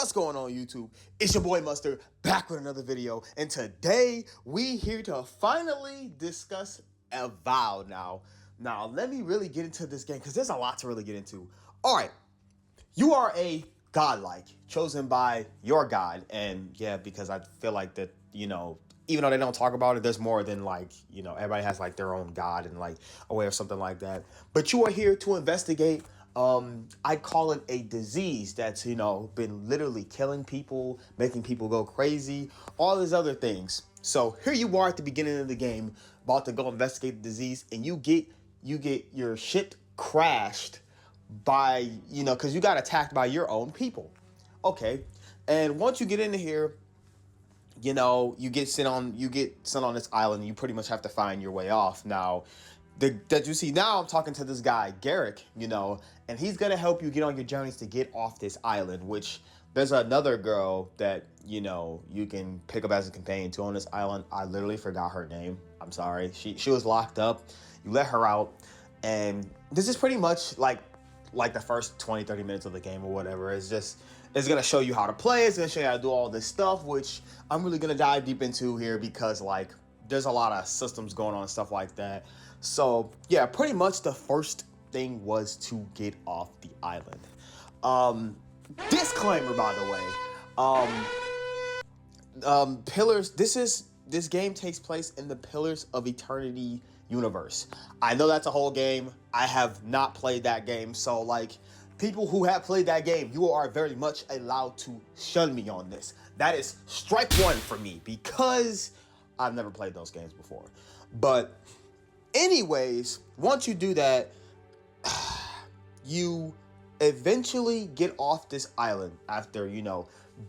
What's going on, YouTube? It's your boy Mustard back with another video, and today we here to finally discuss Avowed. Now let me really get into this game because there's a lot to really get into. All right, you are a godlike chosen by your god, and yeah, because I feel like that even though they don't talk about it, there's more than everybody has like their own god and like a way or something like that. But you are here to investigate. I call it a disease that's been literally killing people, making people go crazy, all these other things. So here you are at the beginning of the game, about to go investigate the disease, and you get your ship crashed by because you got attacked by your own people. Okay, and once you get into here, you get sent on this island, and you pretty much have to find your way off. Now, that you see now, I'm talking to this guy Garrick, and he's gonna help you get on your journeys to get off this island. Which there's another girl that you can pick up as a companion to on this island. I literally forgot her name. I'm sorry. She was locked up. You let her out, and this is pretty much like the first 20-30 minutes of the game or whatever. It's gonna show you how to play. It's gonna show you how to do all this stuff, which I'm really gonna dive deep into here because there's a lot of systems going on and stuff like that. So yeah, pretty much the first thing was to get off the island. Disclaimer, by the way. Pillars. This game takes place in the Pillars of Eternity universe. I know that's a whole game. I have not played that game, so people who have played that game, you are very much allowed to shun me on this. That is strike one for me because I've never played those games before. But anyways, once you do that, you eventually get off this island after,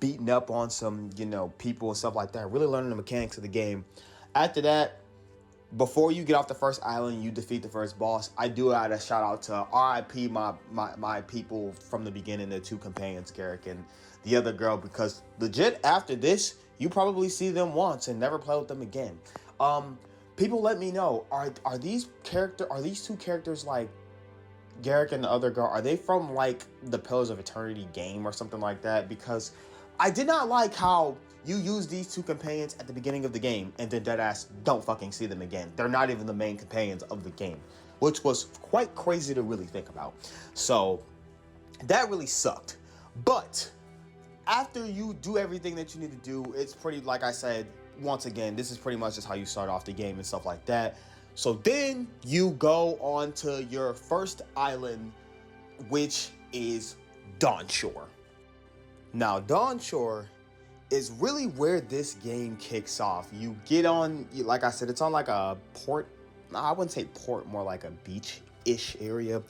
beating up on some, people and stuff like that, really learning the mechanics of the game. After that, before you get off the first island, you defeat the first boss. I do add a shout out to RIP my people from the beginning, the two companions, Garrick and the other girl, because legit after this, you probably see them once and never play with them again. People let me know, are these two characters like Garrick and the other girl, are they from the Pillars of Eternity game or something like that? Because I did not like how you use these two companions at the beginning of the game and then deadass don't fucking see them again. They're not even the main companions of the game, which was quite crazy to really think about. So that really sucked. But after you do everything that you need to do, it's pretty, like I said, once again, this is pretty much just how you start off the game and stuff like that. So then you go on to your first island, which is Dawnshore. Now, Dawnshore is really where this game kicks off. You get on, like I said, it's on like a port. I wouldn't say port, more like a beach-ish area.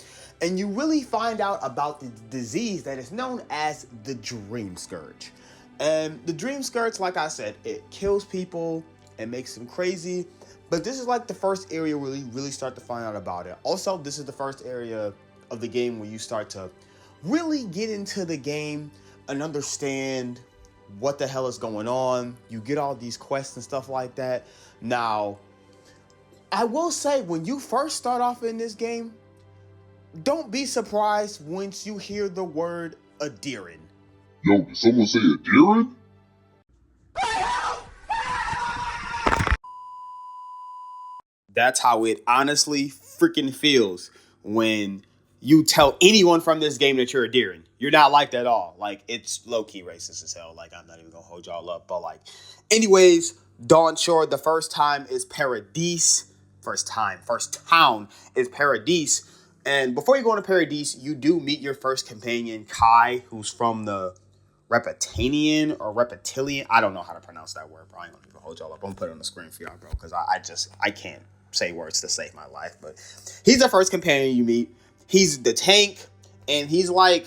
And you really find out about the disease that is known as the Dream Scourge. And the Dream Scourge, like I said, it kills people and makes them crazy. But this is like the first area where you really start to find out about it. Also, this is the first area of the game where you start to really get into the game and understand what the hell is going on. You get all these quests and stuff like that. Now, I will say, when you first start off in this game, don't be surprised once you hear the word Adirin. Yo, did someone say Adirin? That's how it honestly freaking feels when you tell anyone from this game that you're a Deeren. You're not like that at all. It's low-key racist as hell. I'm not even gonna hold y'all up. But anyways, Dawnshore, the first town is Paradise. First town is Paradise. And before you go into Paradise, you do meet your first companion, Kai, who's from the Reptilian. I don't know how to pronounce that word, bro. I ain't gonna even hold y'all up. I'm gonna put it on the screen for y'all, bro, because I can't say words to save my life. But he's the first companion you meet. He's the tank, and he's I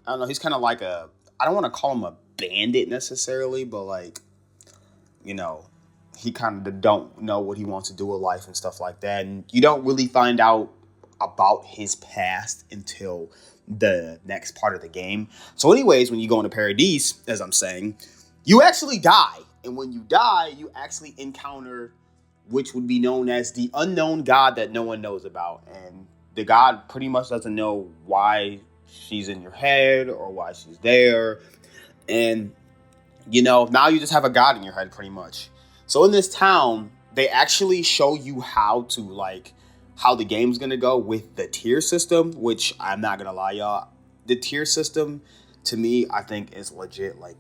don't know, he's kind of like I don't want to call him a bandit necessarily, but he kind of don't know what he wants to do with life and stuff like that. And you don't really find out about his past until the next part of the game. So anyways, when you go into Paradise, as I'm saying, you actually die. And when you die, you actually encounter which would be known as the unknown god that no one knows about. And the god pretty much doesn't know why she's in your head or why she's there. And, you know, now you just have a god in your head pretty much. So in this town, they actually show you how to, like, how the game's gonna go with the tier system, which I'm not gonna lie, y'all. The tier system, to me, I think is legit, like,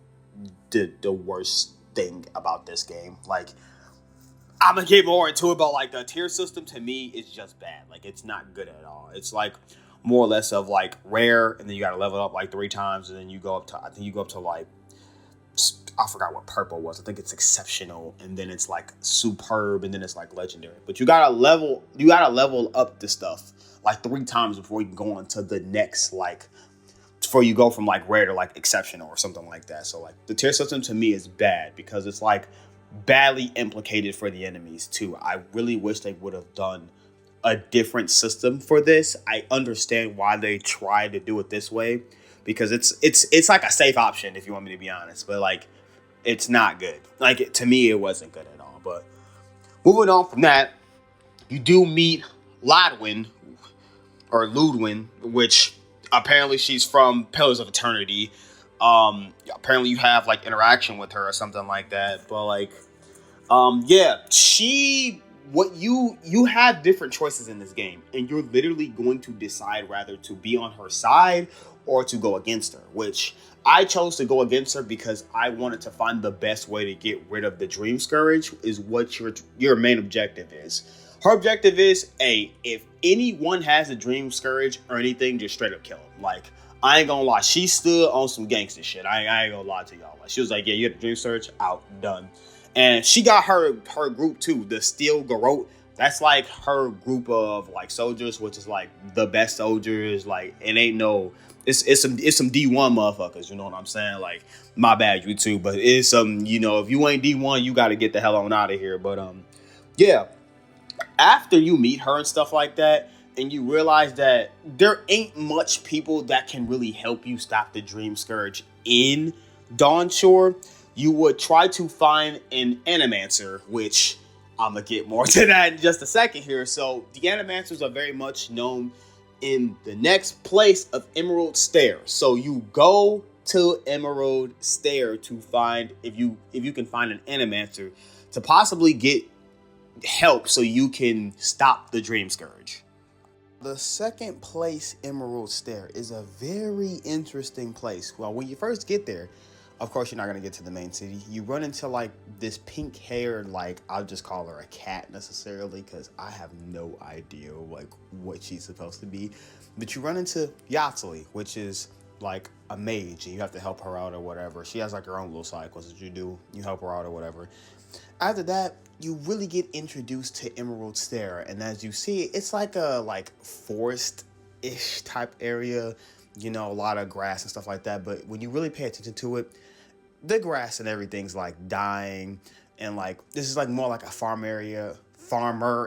the worst thing about this game. Like, I'm gonna get more into it, but like the tier system to me is just bad. Like, it's not good at all. It's like more or less of like rare, and then you gotta level up like 3 times, and then you go up to, I think you go up to like, I forgot what purple was. I think it's exceptional, and then it's like superb, and then it's like legendary. But you gotta level up the stuff like 3 times before you can go on to the next, like, before you go from like rare to like exceptional or something like that. So like the tier system to me is bad because it's like badly implicated for the enemies too. I really wish they would have done a different system for this. I understand why they tried to do it this way because it's like a safe option if you want me to be honest, but like it's not good. Like, to me, it wasn't good at all. But moving on from that, you do meet Lodwin or Ludwin, which apparently she's from Pillars of Eternity. Apparently you have like interaction with her or something like that. But like, yeah, what you have different choices in this game, and you're literally going to decide whether to be on her side or to go against her, which I chose to go against her because I wanted to find the best way to get rid of the Dream Scourge is what your main objective is. Her objective is, if anyone has a Dream Scourge or anything, just straight up kill him. Like, I ain't gonna lie, she stood on some gangster shit. I ain't gonna lie to y'all. Like, she was like, yeah, you had the Dream Scourge, out, done. And she got her group too, the Steel Garrote. That's like her group of like soldiers, which is like the best soldiers. Like, it ain't no, it's some D1 motherfuckers. You know what I'm saying? Like, my bad, you too, but it's some, you know, if you ain't D1, you got to get the hell on out of here. But yeah. After you meet her and stuff like that, and you realize that there ain't much people that can really help you stop the Dream Scourge in Dawnshore, you would try to find an Animancer, which I'm going to get more to that in just a second here. So the Animancers are very much known in the next place of Emerald Stair. So you go to Emerald Stair to find, if you can find an Animancer, to possibly get help so you can stop the Dream Scourge. The second place, Emerald Stair, is a very interesting place. Well, when you first get there, of course, you're not going to get to the main city. You run into, like, this pink-haired, like, I'll just call her a cat necessarily because I have no idea, like, what she's supposed to be. But you run into Yatsuli, which is, like, a mage, and you have to help her out or whatever. She has, like, her own little side quests that you do. You help her out or whatever. After that, you really get introduced to Emerald Stair, and as you see, it's like a forest-ish type area, you know, a lot of grass and stuff like that. But when you really pay attention to it, the grass and everything's like dying, and like this is like more like a farmer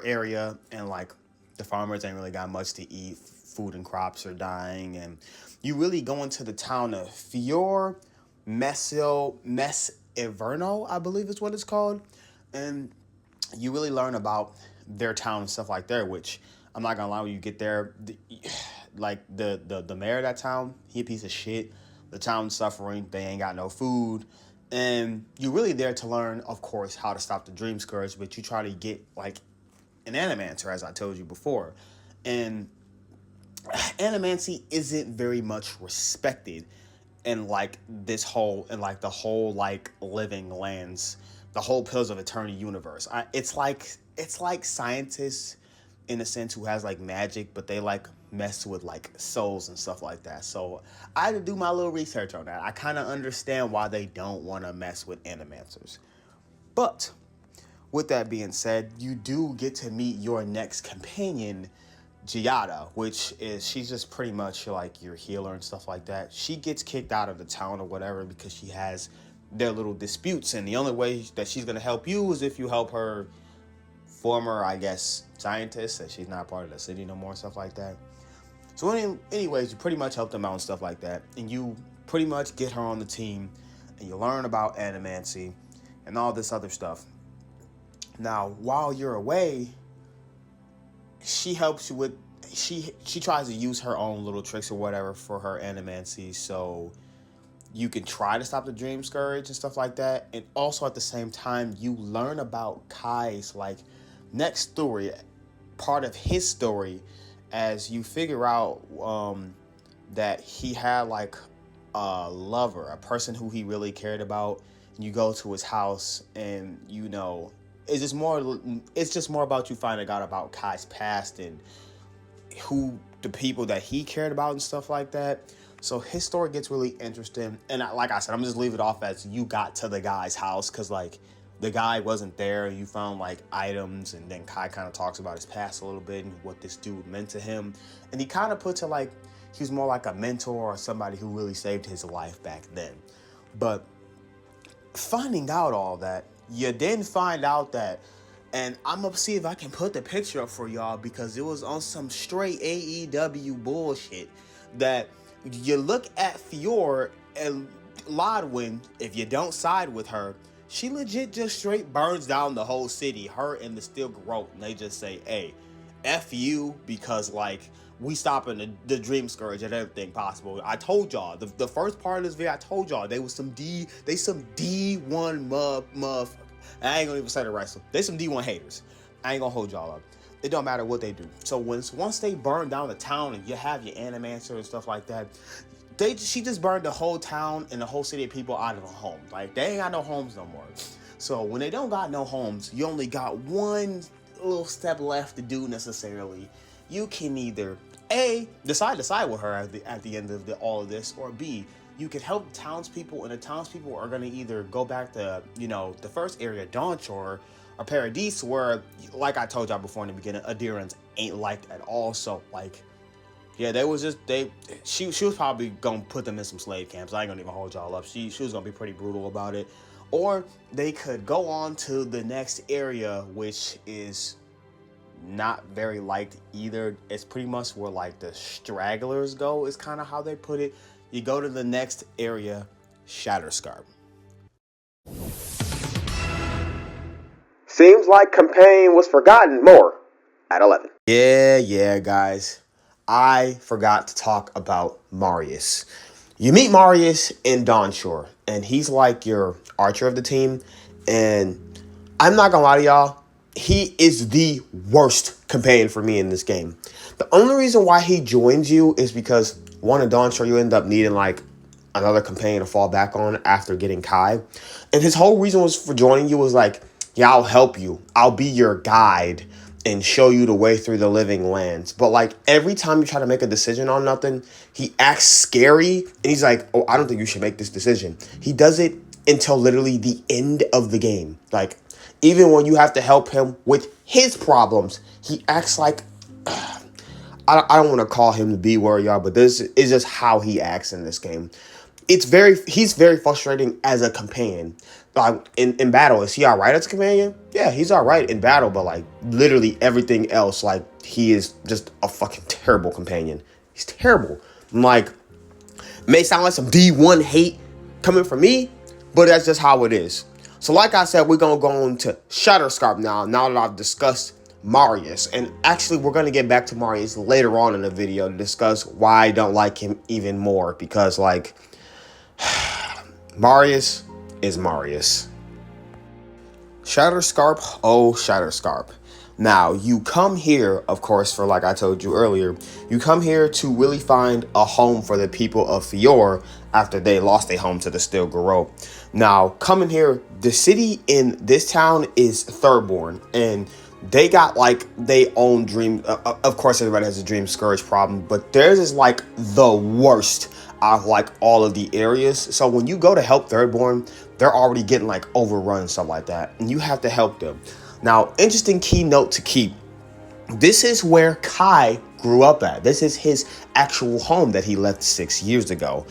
area, and like the farmers ain't really got much to eat. Food and crops are dying, and you really go into the town of Fior Iverno, I believe is what it's called. And you really learn about their town and stuff like that, which I'm not gonna lie, when you get there, the mayor of that town, he a piece of shit. The town's suffering, they ain't got no food. And you're really there to learn, of course, how to stop the Dream Scourge, but you try to get like an Animancer, as I told you before. And Animancy isn't very much respected in like this whole, in like the whole like living lands, the whole Pillars of Eternity universe. It's like scientists in a sense who has like magic, but they like mess with like souls and stuff like that. So I had to do my little research on that. I kind of understand why they don't want to mess with Animancers. But with that being said, you do get to meet your next companion, Giada, which is, she's just pretty much like your healer and stuff like that. She gets kicked out of the town or whatever because she has their little disputes, and the only way that she's going to help you is if you help her former, I guess, scientist, that she's not part of the city no more, stuff like that. So anyways, you pretty much help them out and stuff like that, and you pretty much get her on the team, and you learn about animancy and all this other stuff. Now, while you're away, she helps you with, she tries to use her own little tricks or whatever for her animancy, so you can try to stop the dream scourge and stuff like that. And also at the same time, you learn about Kai's like next story, part of his story, as you figure out that he had like a lover, a person who he really cared about. You go to his house, and it's just more about you finding out about Kai's past and who the people that he cared about and stuff like that. So his story gets really interesting. And like I said, I'm just leave it off as you got to the guy's house, because like the guy wasn't there. You found like items, and then Kai kind of talks about his past a little bit and what this dude meant to him. And he kind of puts it like he was more like a mentor or somebody who really saved his life back then. But finding out all that, you then find out that, and I'm gonna see if I can put the picture up for y'all, because it was on some straight AEW bullshit, that you look at Fiora and Lodwin, if you don't side with her, she legit just straight burns down the whole city, her and the Steel Garrote, and they just say, hey, F you, because like we stopping the Dream Scourge at everything possible. I told y'all the first part of this video. I told y'all they some D1 motherfuckers. I ain't gonna even say the rest of them. They some D1 haters. I ain't gonna hold y'all up. It don't matter what they do. So once they burn down the town and you have your animator and stuff like that, she just burned the whole town and the whole city of people out of a home. Like they ain't got no homes no more. So when they don't got no homes, you only got one little step left to do necessarily. You can either A, decide to side with her at the end of all of this, or B, you could help townspeople, and the townspeople are going to either go back to, the first area, Dawnshore, or Paradise, where, like I told y'all before in the beginning, Adherents ain't liked at all. So, like, yeah, she was probably going to put them in some slave camps. I ain't going to even hold y'all up. She was going to be pretty brutal about it. Or they could go on to the next area, which is not very liked either. It's pretty much where like the stragglers go, is kind of how they put it. You go to the next area, Shatterscarp. Seems like campaign was forgotten more at 11. Yeah, guys. I forgot to talk about Marius. You meet Marius in Dawnshore, and he's like your archer of the team. And I'm not gonna lie to y'all, he is the worst companion for me in this game. The only reason why he joins you is because, one, in Dawnshore, you end up needing like another companion to fall back on after getting Kai. And his whole reason was for joining you was like, yeah, I'll help you. I'll be your guide and show you the way through the living lands. But like every time you try to make a decision on nothing, he acts scary. And he's like, oh, I don't think you should make this decision. He does it until literally the end of the game. Like, even when you have to help him with his problems, he acts like, I don't want to call him the B word, y'all, but this is just how he acts in this game. He's very frustrating as a companion. Like in battle, is he all right as a companion? Yeah, he's all right in battle, but like literally everything else, like he is just a fucking terrible companion. He's terrible. Like, may sound like some D1 hate coming from me, but that's just how it is. So like I said, we're going to go into Shatterscarp now that I've discussed Marius. And actually, we're going to get back to Marius later on in the video to discuss why I don't like him even more. Because, like, Marius is Marius. Shatterscarp, oh Shatterscarp. Now, you come here, of course, for like I told you earlier, you come here to really find a home for the people of Fiora after they lost their home to the Steel Garrote. Now, coming here, the city in this town is Thirdborn, and they got like their own dream. Of course, everybody has a dream scourge problem, but theirs is like the worst out of like all of the areas. So when you go to help Thirdborn, they're already getting like overrun and stuff like that, and you have to help them. Now, interesting key note to keep. This is where Kai grew up at. This is his actual home that he left 6 years ago.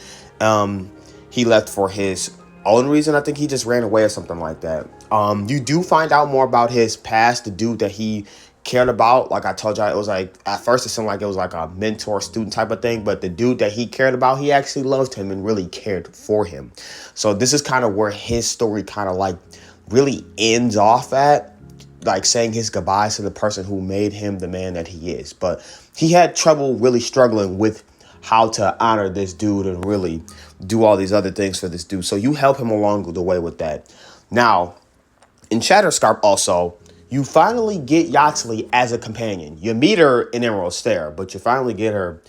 He left for his own reason. I think he just ran away or something like that. You do find out more about his past, the dude that he cared about. Like I told you, it was like, at first it seemed like it was like a mentor student type of thing, but the dude that he cared about, he actually loved him and really cared for him. So this is kind of where his story kind of like really ends off at, like saying his goodbyes to the person who made him the man that he is. But he had trouble really struggling with how to honor this dude and really do all these other things for this dude. So you help him along the way with that. Now, in Shatterscarp also, you finally get Yachtsley as a companion. You meet her in Emerald Stair, but you finally get her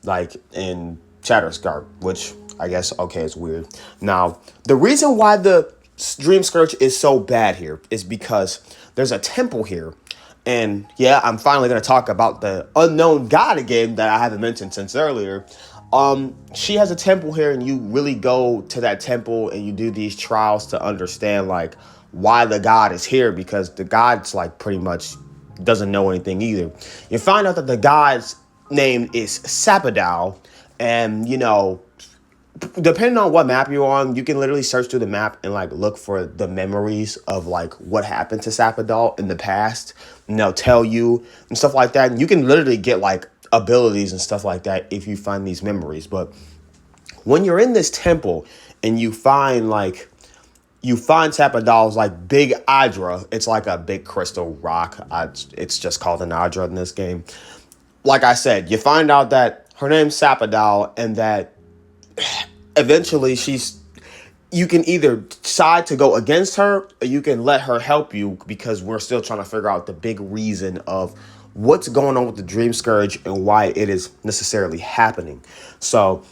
like in Shatterscarp, which I guess, okay, it's weird. Now, the reason why the Dream Scourge is so bad here is because there's a temple here. And yeah, I'm finally going to talk about the unknown god again that I haven't mentioned since earlier. She has a temple here, and you really go to that temple and you do these trials to understand like why the god is here, because the god's like pretty much doesn't know anything either. You find out that the god's name is Sapadal, and you know, depending on what map you're on, you can literally search through the map and like look for the memories of like what happened to Sapadal in the past, and they'll tell you and stuff like that. And you can literally get like abilities and stuff like that if you find these memories. But when you're in this temple and you find Sapadal's like big Adra, it's like a big crystal rock. It's just called an Adra in this game. Like I said, you find out that her name's Sapadal, and that eventually you can either decide to go against her, or you can let her help you, because we're still trying to figure out the big reason of what's going on with the Dream Scourge and why it is necessarily happening. So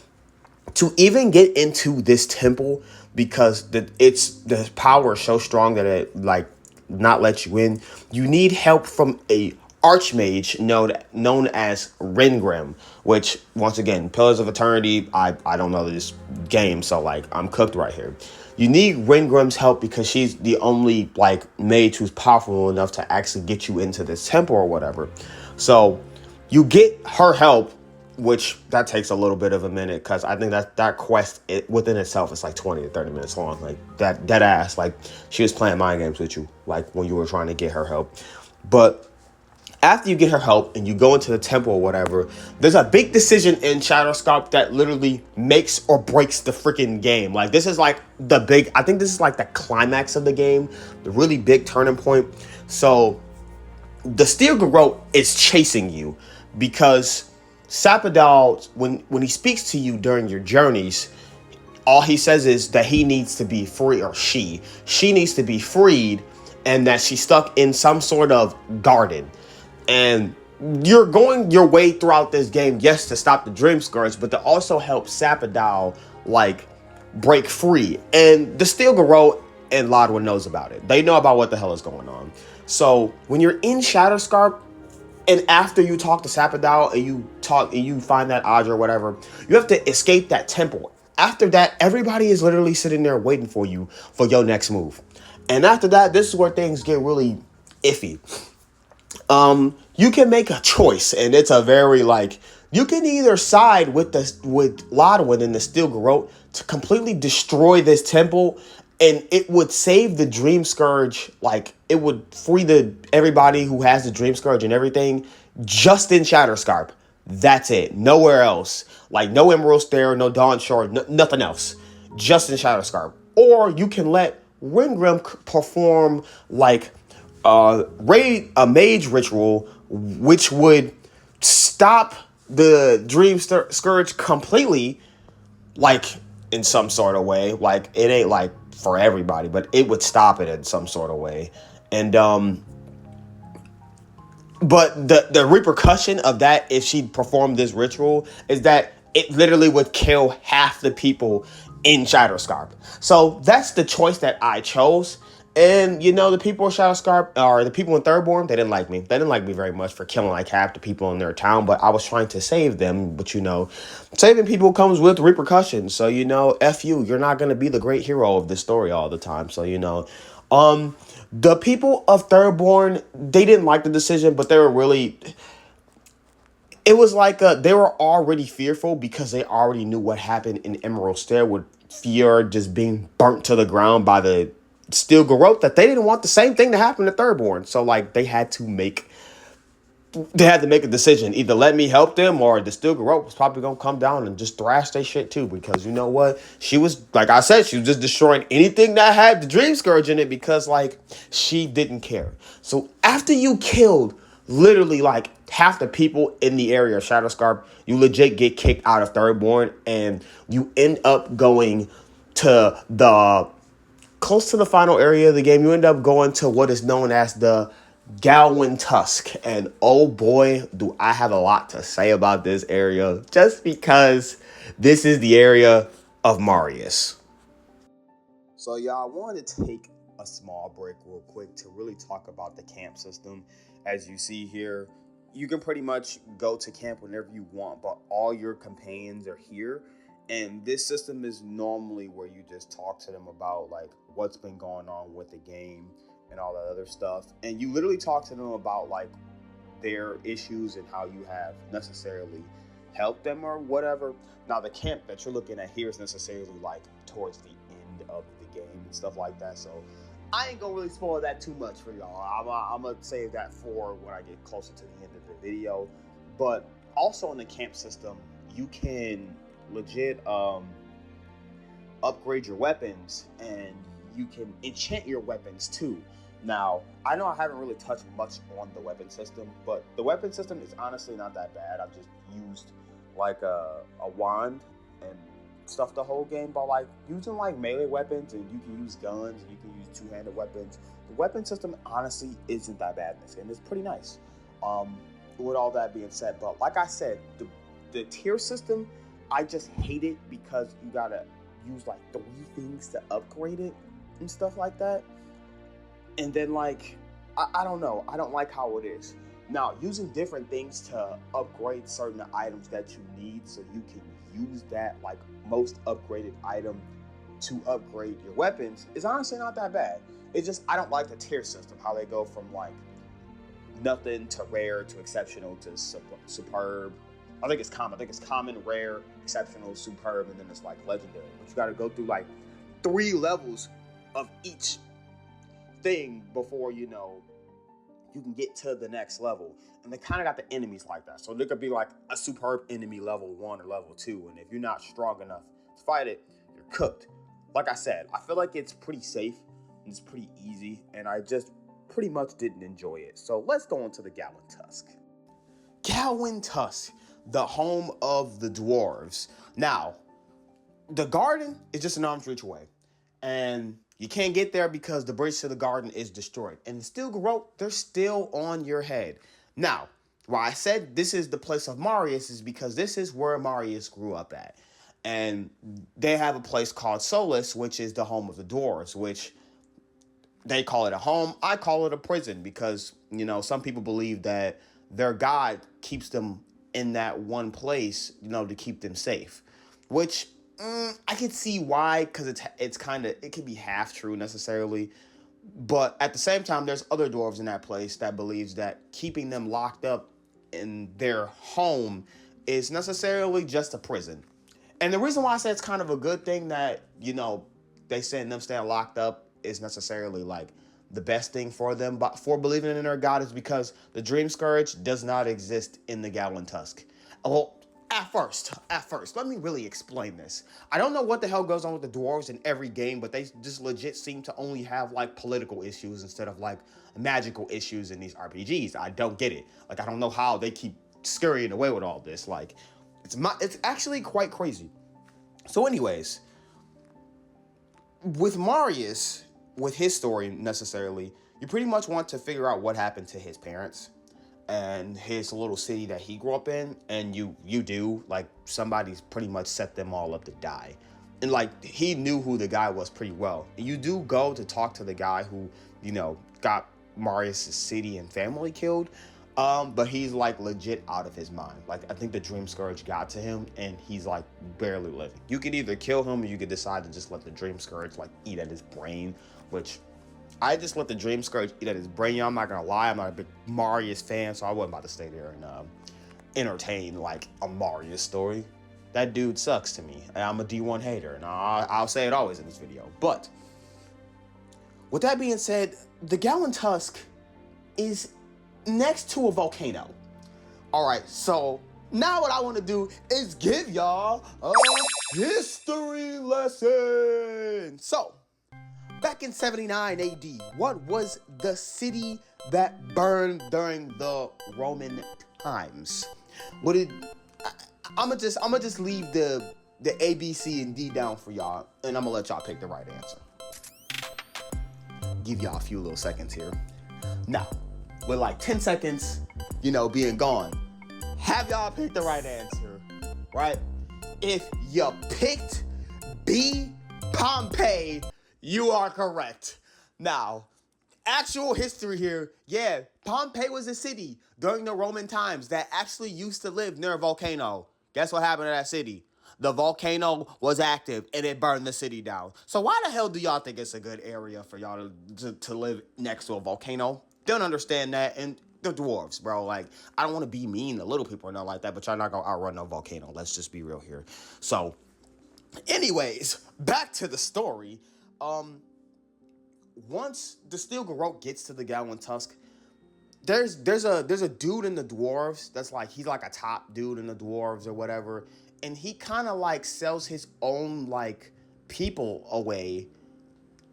to even get into this temple, because the power is so strong that it like not let you in, you need help from a archmage known as Rengrim, which once again, Pillars of Eternity, I don't know this game, so like I'm cooked right here. You need Rengrim's help because she's the only like mage who's powerful enough to actually get you into this temple or whatever. So you get her help, which that takes a little bit of a minute, because I think that quest within itself is like 20 to 30 minutes long. Like that dead ass, like she was playing mind games with you, like when you were trying to get her help. But after you get her help and you go into the temple or whatever, there's a big decision in Shatterscarp that literally makes or breaks the freaking game. Like this is like I think this is like the climax of the game, the really big turning point. So the Steel Garrote is chasing you because Sapadal, when he speaks to you during your journeys, all he says is that he needs to be free, or she needs to be freed, and that she's stuck in some sort of garden. And you're going your way throughout this game, yes, to stop the Dream Scourge, but to also help Sapadal like break free. And the Steel Garrote and Lodwyn knows about it. They know about what the hell is going on. So when you're in Shatterscarp, and after you talk to Sapadal and you find that Adra or whatever, you have to escape that temple. After that, everybody is literally sitting there waiting for you for your next move. And after that, this is where things get really iffy. You can make a choice, and it's a very like, you can either side with Lodwyn and the Steel Garrote to completely destroy this temple, and it would save the Dream Scourge. Like it would free everybody who has the Dream Scourge and everything just in Shatterscarp. That's it. Nowhere else. Like no Emerald Stair, no Dawn Shore, nothing else. Just in Shatterscarp. Or you can let Rengrim perform like a mage ritual, which would stop the Dream Scourge completely, like in some sort of way. Like it ain't like for everybody, but it would stop it in some sort of way. And but the repercussion of that, if she performed this ritual, is that it literally would kill half the people in Shatterscarp. So that's the choice that I chose. And, you know, the people of Shatterscarp, or the people in Thirdborn, they didn't like me. They didn't like me very much for killing like half the people in their town, but I was trying to save them. But, you know, saving people comes with repercussions. So, you know, F you, you're not going to be the great hero of this story all the time. So, you know, the people of Thirdborn, they didn't like the decision, but they were really... It was like they were already fearful because they already knew what happened in Emerald Stair with Fior just being burnt to the ground by the Steel Garrote, that they didn't want the same thing to happen to Thirdborn. So like they had to make a decision. Either let me help them, or the Steel Garrote was probably gonna come down and just thrash their shit too. Because you know what? She was, like I said, she was just destroying anything that had the Dream Scourge in it, because like she didn't care. So after you killed literally like half the people in the area of Shadowscarp, you legit get kicked out of Thirdborn, and you end up going to the close to the final area of the game. You end up going to what is known as the Galwin Tusk, and oh boy, do I have a lot to say about this area, just because this is the area of Marius. So y'all, I wanted to take a small break real quick to really talk about the camp system. As you see here, you can pretty much go to camp whenever you want, but all your companions are here. And this system is normally where you just talk to them about like what's been going on with the game and all that other stuff. And you literally talk to them about like their issues and how you have necessarily helped them or whatever. Now the camp that you're looking at here is necessarily like towards the end of the game and stuff like that. So I ain't gonna really spoil that too much for y'all. I'm gonna save that for when I get closer to the end of the video. But also in the camp system, you can legit upgrade your weapons, and you can enchant your weapons too. Now, I know I haven't really touched much on the weapon system, but the weapon system is honestly not that bad. I've just used like a wand and stuff the whole game, but like using like melee weapons, and you can use guns, and you can use two-handed weapons. The weapon system honestly isn't that bad in this game. It's pretty nice. With all that being said, but like I said, the tier system, I just hate it because you gotta use like 3 things to upgrade it and stuff like that. And then like, I don't know, I don't like how it is. Now, using different things to upgrade certain items that you need so you can use that like most upgraded item to upgrade your weapons is honestly not that bad. It's just, I don't like the tier system, how they go from like nothing to rare to exceptional to superb. I think it's common, rare, exceptional, superb, and then it's like legendary. But you got to go through like 3 levels of each thing before you can get to the next level. And they kind of got the enemies like that. So there could be like a superb enemy level 1 or level 2, and if you're not strong enough to fight it, you're cooked. Like I said, I feel like it's pretty safe and it's pretty easy, and I just pretty much didn't enjoy it. So let's go on to the Galwin Tusk. Galwin Tusk, the home of the dwarves. Now, the garden is just an arm's reach away, and you can't get there because the bridge to the garden is destroyed. And the steel garrote, they're still on your head. Now, why I said this is the place of Marius is because this is where Marius grew up at. And they have a place called Solus, which is the home of the dwarves, which they call it a home. I call it a prison because, some people believe that their god keeps them in that one place, to keep them safe, which I can see why, because it's kind of, it can be half true necessarily. But at the same time, there's other dwarves in that place that believes that keeping them locked up in their home is necessarily just a prison. And the reason why I say it's kind of a good thing that, they send them staying locked up is necessarily like the best thing for them, but for believing in their god, is because the Dream Scourge does not exist in the Galwin Tusk. Well, at first, let me really explain this. I don't know what the hell goes on with the dwarves in every game, but they just legit seem to only have like political issues instead of like magical issues in these RPGs. I don't get it. Like, I don't know how they keep scurrying away with all this. Like, it's actually quite crazy. So anyways, with Marius, with his story necessarily, you pretty much want to figure out what happened to his parents and his little city that he grew up in, and you do, like, somebody's pretty much set them all up to die. And like, he knew who the guy was pretty well. And you do go to talk to the guy who, got Marius' city and family killed. But he's like legit out of his mind. Like, I think the Dream Scourge got to him and he's like barely living. You could either kill him or you could decide to just let the Dream Scourge like eat at his brain, which I just let the Dream Scourge eat at his brain. I'm not gonna lie, I'm not a big Marius fan, so I wasn't about to stay there and entertain like a Marius story. That dude sucks to me. I'm a D1 hater, and I'll say it always in this video. But with that being said, the Galwin Tusk is next to a volcano. All right, so now what I want to do is give y'all a history lesson. So, back in 79 AD, what was the city that burned during the Roman times. What did I'ma just leave the A, B, C, and D down for y'all, and I'm gonna let y'all pick the right answer. Give y'all a few little seconds here. Now, with like 10 seconds, being gone, have y'all pick the right answer, right? If you picked B, Pompeii, you are correct. Now, actual history here, yeah, Pompeii was a city during the Roman times that actually used to live near a volcano. Guess what happened to that city? The volcano was active and it burned the city down. So why the hell do y'all think it's a good area for y'all to live next to a volcano? Don't understand that. And the dwarves, bro. Like, I don't want to be mean to little people or nothing like that, but y'all not gonna outrun no volcano. Let's just be real here. So, anyways, back to the story. Once the steel garrote gets to the Gowan Tusk, there's a dude in the dwarves that's like, he's like a top dude in the dwarves or whatever, and he kind of like sells his own like people away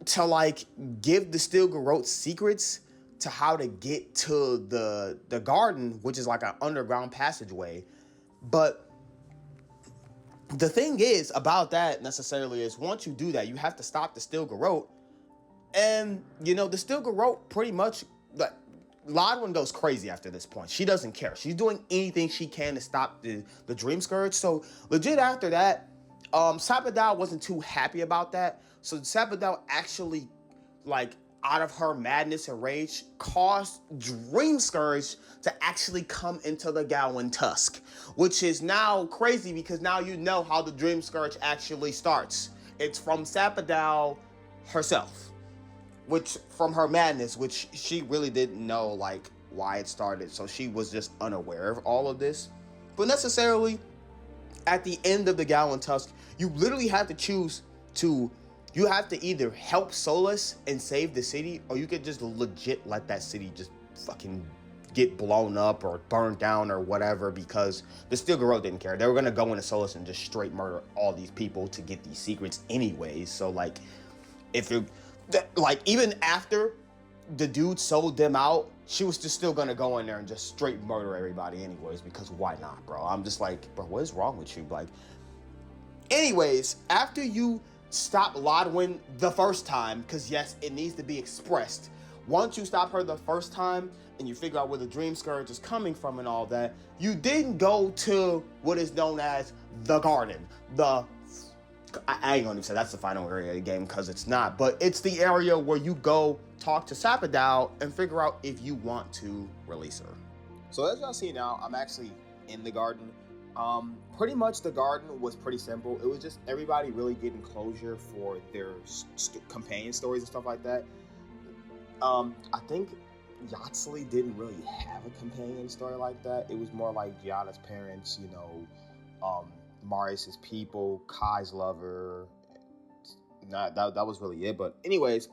to like give the steel garrote secrets to how to get to the garden, which is like an underground passageway. But the thing is about that necessarily is once you do that, you have to stop the steel garrote. And, the steel garrote pretty much, like, Lodwin goes crazy after this point. She doesn't care. She's doing anything she can to stop the Dream Scourge. So, legit after that, Sapodao wasn't too happy about that. So, Sapodao actually, like, out of her madness and rage, caused Dream Scourge to actually come into the Gowan Tusk. Which is now crazy because now you know how the Dream Scourge actually starts. It's from Sapodao herself. Which, from her madness, which she really didn't know, like, why it started. So she was just unaware of all of this. But necessarily, at the end of the Gowan Tusk, you literally have to choose to, you have to either help Solus and save the city, or you could just legit let that city just fucking get blown up or burned down or whatever, because the Steel Garrote didn't care. They were going to go into Solus and just straight murder all these people to get these secrets anyways. So, like, if you... like, even after the dude sold them out, she was just still gonna go in there and just straight murder everybody anyways, because why not, bro? I'm just like, bro, what is wrong with you? Like, anyways, after you stop Lodwin the first time, because yes, it needs to be expressed, once you stop her the first time and you figure out where the Dream Scourge is coming from and all that, you didn't go to what is known as the garden, I ain't gonna even say that's the final area of the game because it's not, but it's the area where you go talk to Sapodao and figure out if you want to release her. So as y'all see now, I'm actually in the garden. Pretty much the garden was pretty simple. It was just everybody really getting closure for their companion stories and stuff like that. I think Yatsley didn't really have a companion story like that. It was more like Giada's parents, Marius's people, Kai's lover. That was really it. But anyways,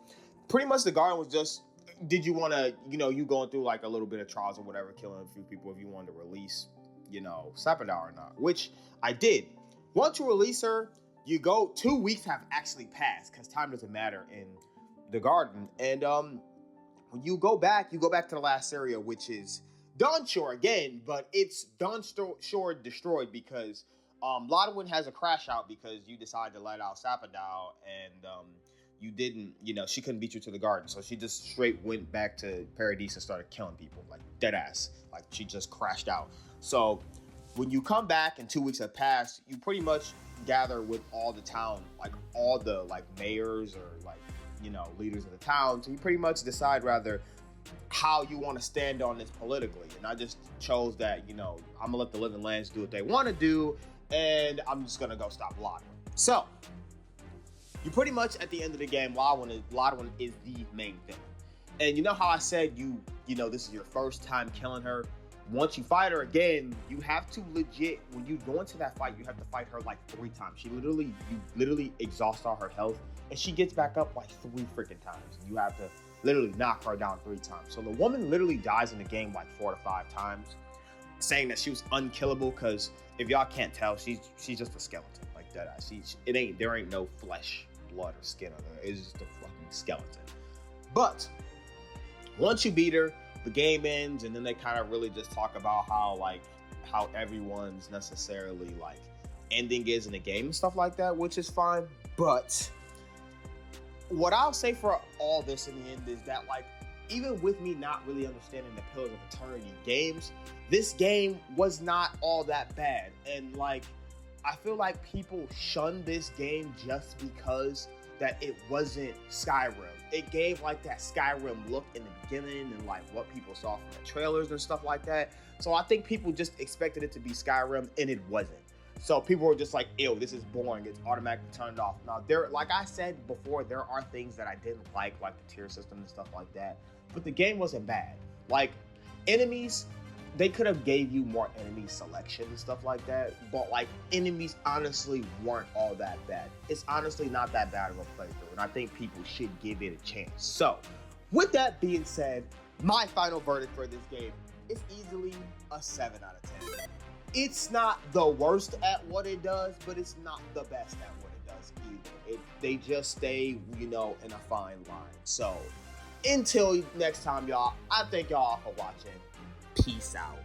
pretty much the garden was just, did you want to, you going through like a little bit of trials or whatever, killing a few people if you wanted to release, Sapodao or not, which I did. Once you release her, you go, 2 weeks have actually passed because time doesn't matter in the garden. And when you go back to the last area, which is Dawnshore again, but it's Dawnshore destroyed because Lodwin has a crash out because you decided to let out Sapodao and you didn't, she couldn't beat you to the garden. So she just straight went back to Paradise and started killing people, like dead ass. Like she just crashed out. So when you come back and 2 weeks have passed, you pretty much gather with all the town, like all the like mayors or like, leaders of the town. So you pretty much decide rather how you want to stand on this politically. And I just chose that, I'm gonna let the living lands do what they want to do. And I'm just gonna go stop Lodwin. So, you pretty much at the end of the game, Lodwin is the main thing. And you know how I said this is your first time killing her? Once you fight her again, you have to legit, when you go into that fight, you have to fight her like 3 times. You literally exhaust all her health, and she gets back up like 3 freaking times. You have to literally knock her down 3 times. So the woman literally dies in the game like 4 to 5 times, saying that she was unkillable because if y'all can't tell, she's just a skeleton like that. There ain't no flesh, blood, or skin on her. It's just a fucking skeleton. But once you beat her, the game ends, and then they kind of really just talk about how everyone's necessarily like ending is in the game and stuff like that, which is fine. But what I'll say for all this in the end is that, like, even with me not really understanding the Pillars of Eternity games, this game was not all that bad. And like, I feel like people shunned this game just because that it wasn't Skyrim. It gave like that Skyrim look in the beginning and like what people saw from the trailers and stuff like that. So I think people just expected it to be Skyrim, and it wasn't. So people were just like, ew, this is boring. It's automatically turned off. Now, like I said before, there are things that I didn't like the tier system and stuff like that. But the game wasn't bad. Like, enemies, they could have gave you more enemy selection and stuff like that. But like, enemies honestly weren't all that bad. It's honestly not that bad of a playthrough, and I think people should give it a chance. So, with that being said, my final verdict for this game is easily a 7 out of 10. It's not the worst at what it does, but it's not the best at what it does either. They just stay, in a fine line. So, until next time, y'all, I thank y'all for watching. Peace out.